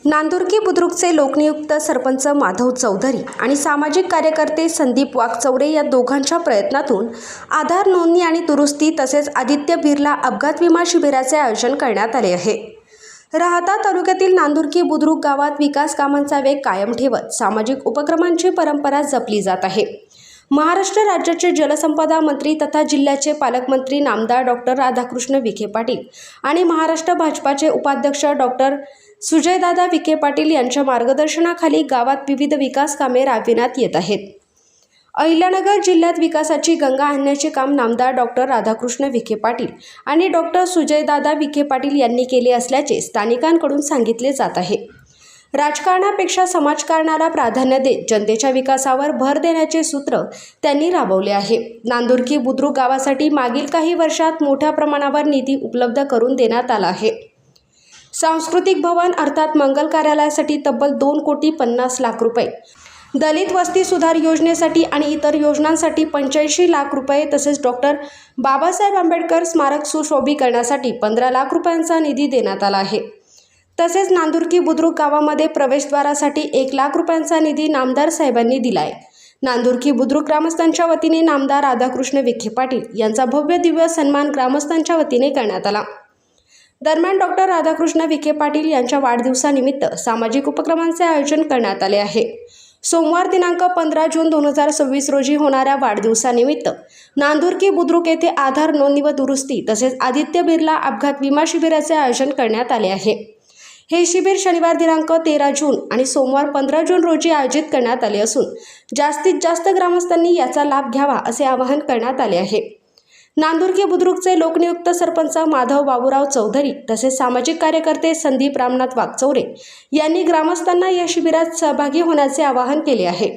नांदुर्की बुद्रुकचे लोकनियुक्त सरपंच माधव चौधरी आणि सामाजिक कार्यकर्ते संदीप वाघचौरे या दोघांच्या प्रयत्नातून आधार नोंदणी आणि दुरुस्ती तसेच आदित्य बिर्ला अपघात विमा शिबिराचे आयोजन करण्यात आले आहे। राहाता तालुक्यातील नांदुर्की बुद्रुक गावात विकास कामांचा वेग कायम ठेवत सामाजिक उपक्रमांची परंपरा जपली जात आहे। महाराष्ट्र राज्याचे जलसंपदा मंत्री तथा जिल्ह्याचे पालकमंत्री नामदार डॉक्टर राधाकृष्ण विखे पाटील आणि महाराष्ट्र भाजपाचे उपाध्यक्ष डॉक्टर सुजयदादा विखे पाटील यांच्या मार्गदर्शनाखाली गावात विविध विकास कामे राबविण्यात येत आहेत। अहिल्यानगर जिल्ह्यात विकासाची गंगा आणण्याचे काम नामदार डॉक्टर राधाकृष्ण विखे पाटील आणि डॉक्टर सुजयदादा विखे पाटील यांनी केले असल्याचे स्थानिकांकडून सांगितले जात आहे। राजकारणापेक्षा समाजकारणाला प्राधान्य देत जनतेच्या विकासावर भर देण्याचे सूत्र त्यांनी राबवले आहे। नांदुर्की बुद्रुक गावासाठी मागील काही वर्षात मोठ्या प्रमाणावर निधी उपलब्ध करून देण्यात आला आहे। सांस्कृतिक भवन अर्थात मंगल कार्यालयासाठी तब्बल 2,50 लाख रुपये, दलित वस्ती सुधार योजनेसाठी आणि इतर योजनांसाठी 85 लाख रुपये तसेच डॉक्टर बाबासाहेब आंबेडकर स्मारक सुशोभीकरणासाठी 15 लाख रुपयांचा निधी देण्यात आला आहे। तसेच नांदुर्की बुद्रुक गावामध्ये प्रवेशद्वारासाठी 1 लाख रुपयांचा निधी नामदार साहेबांनी दिलाय। नांदुर्की बुद्रुक ग्रामस्थांच्या वतीने नामदार राधाकृष्ण विखे पाटील यांचा भव्य दिव्य सन्मान ग्रामस्थांच्या वतीने करण्यात आला। दरम्यान डॉक्टर राधाकृष्ण विखे पाटील यांच्या वाढदिवसानिमित्त सामाजिक उपक्रमांचे आयोजन करण्यात आले आहे। सोमवार दिनांक 15 जून 2026 रोजी होणाऱ्या वाढदिवसानिमित्त नांदुर्की बुद्रुक येथे आधार नोंदणी व दुरुस्ती तसेच आदित्य बिर्ला अपघात विमा शिबिराचे आयोजन करण्यात आले आहे। हे शिबिर शनिवार दिनांक 13 जून आणि सोमवार 15 जून रोजी आयोजित करण्यात आले असून जास्तीत जास्त ग्रामस्थांनी याचा लाभ घ्यावा असे आवाहन करण्यात आले आहे। नांदुर्की बुद्रुकचे लोकनियुक्त सरपंच माधव बाबूराव चौधरी तसेच सामाजिक कार्यकर्ते संदीप रामनाथ वाघचौरे यांनी ग्रामस्थांना या शिबिरात सहभागी होण्याचे आवाहन केले आहे।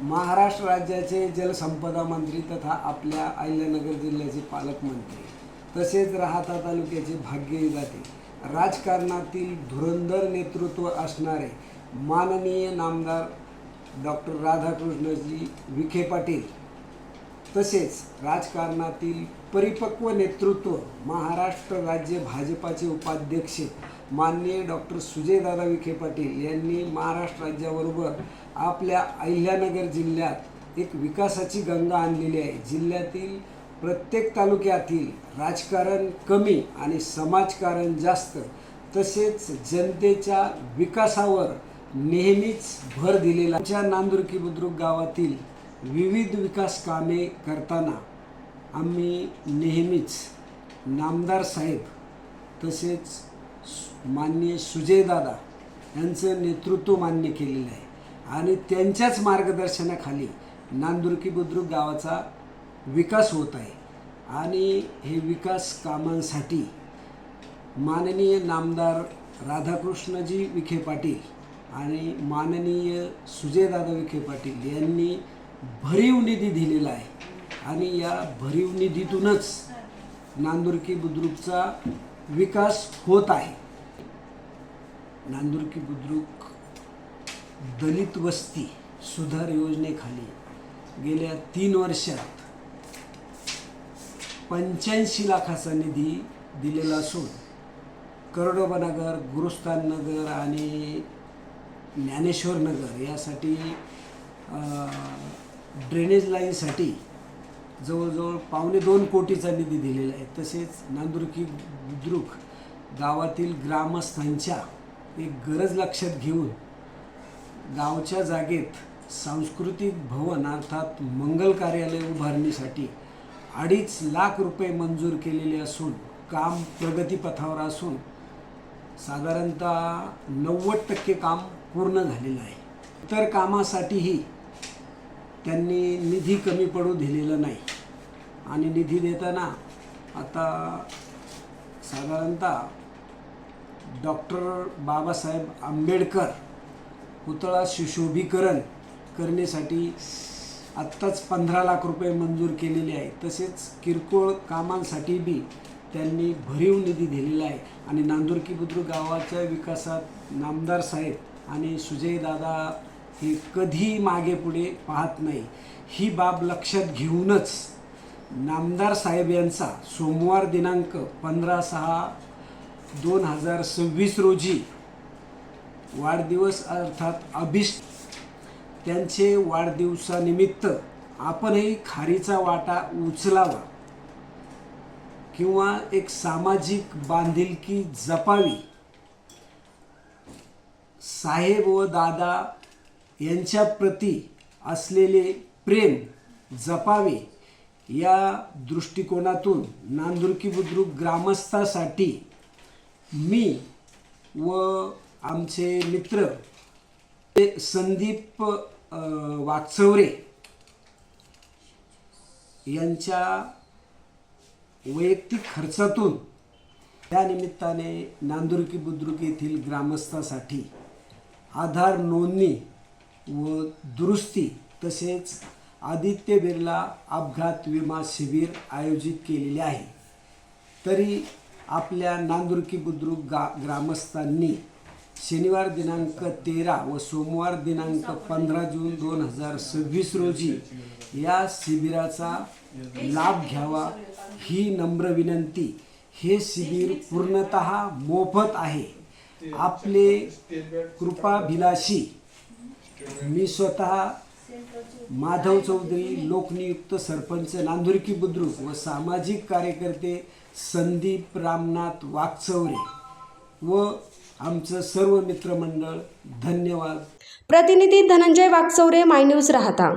महाराष्ट्र राज्याचे जलसंपदा मंत्री तथा आपल्या अहिल्यानगर जिल्ह्याचे पालकमंत्री तसेच राहाता तालुक्याचे भाग्यविधाते राजकारणातील धुरंधर नेतृत्व असणारे माननीय नामदार डॉक्टर राधाकृष्णजी विखे पाटील तसेच राजकारणातील परिपक्व नेतृत्व महाराष्ट्र राज्य भाजपाचे उपाध्यक्ष माननीय डॉक्टर सुजयदादा विखे पाटील यांनी महाराष्ट्र राज्याबरोबर आपल्या अहिल्यानगर जिल्ह्यात एक विकासाची गंगा आणलेली आहे। जिल्ह्यातील प्रत्येक तालुक्यातील राजकारण कमी आणि समाजकारण जास्त तसेच जनतेच्या विकासावर नेहमीच भर दिलेला आमच्या नांदुर्की बुद्रुक गावातील विविध विकास कामे करताना आम्ही नेहमीच नामदार साहेब तसेच माननीय सुजयदादा यांचं नेतृत्व मान्य केलेलं आहे आणि त्यांच्याच मार्गदर्शनाखाली नांदुर्की बुद्रुक गावाचा विकास होत आहे आणि हे विकास कामांसाठी माननीय नामदार राधाकृष्णजी विखे पाटील आणि माननीय सुजयदादा विखे पाटील यांनी भरीव निधी दिलेला आहे आणि या भरीव निधीतूनच नांदुर्की बुद्रुकचा विकास होत आहे। नांदुर्की बुद्रुक दलित वस्ती सुधार योजनेखाली गेल्या 3 वर्षात 85 लाखाचा निधी दिलेला असून करोडोबा नगर, गुरुस्थान नगर आणि ज्ञानेश्वर नगर यासाठी ड्रेनेज लाईनसाठी जवळजवळ 2.25 कोटीचा निधी दिलेला आहे। तसेच नांदुर्की बुद्रुक गावातील ग्रामस्थांच्या एक गरज लक्षात घेऊन गावच्या जागेत सांस्कृतिक भवन अर्थात मंगल कार्यालय उभारणीसाठी 2.5 लाख रुपये मंजूर केलेले असून काम प्रगतीपथावर असून साधारणतः 90% काम पूर्ण झालेलं आहे। इतर कामासाठीही त्यांनी निधी कमी पडू दिलेला नाही आणि निधी देताना आता साधारणतः डॉक्टर बाबासाहेब आंबेडकर पुतळा सुशोभीकरण करण्यासाठी आत्ताच 15 लाख रुपये मंजूर केलेले आहे। तसेच किरकोळ कामांसाठी बी त्यांनी भरीव निधी दिलेला आहे आणि नांदुर्की बुद्रुक गावाच्या विकासात नामदार साहेब आणि सुजयदादा हे कधी मागे पुढे पाहत नाही। ही बाब लक्षात घेऊनच नामदार साहेब यांचा सोमवार दिनांक 15/6/2026 रोजी वाढदिवस अर्थात अभिष्ट त्यांचे वाढदिवसानिमित्त आपणही खारीचा वाटा उचलावा किंवा एक सामाजिक बांधिलकी जपावी, साहेब व दादा यांच्या प्रती असलेले प्रेम जपावे या दृष्टिकोनातून नांदुरकी बुद्रुक ग्रामस्थासाठी मी व आमचे मित्र संदीप वाकचौरे यांच्या वैयक्तिक खर्चातून त्या निमित्ताने नांदुरकी बुद्रुक येथील ग्रामस्थासाठी आधार नोंदणी व दुरुस्ती तसेच आदित्य बिर्ला अपघात विमा शिबिर आयोजित केलेले आहे. तरी आपल्या नांदुरकी बुद्रुक ग्रामस्थांनी शनिवार दिनांक 13 व सोमवार दिनांक 15 जून 2026 रोजी या शिबिराचा लाभ घ्यावा ही नम्र विनंती. हे शिबिर पूर्णतः मोफत आहे. आपले कृपाभिलाषी मी स्वतः माधव चौधरी, लोकनियुक्त सरपंच नांदुरकी बुद्रुक व सामाजिक कार्यकर्ते संदीप रामनाथ वाकचौरे व आमचं सर्व मित्रमंडळ. धन्यवाद. प्रतिनिधी धनंजय वाकचौरे, माय न्यूज राहता.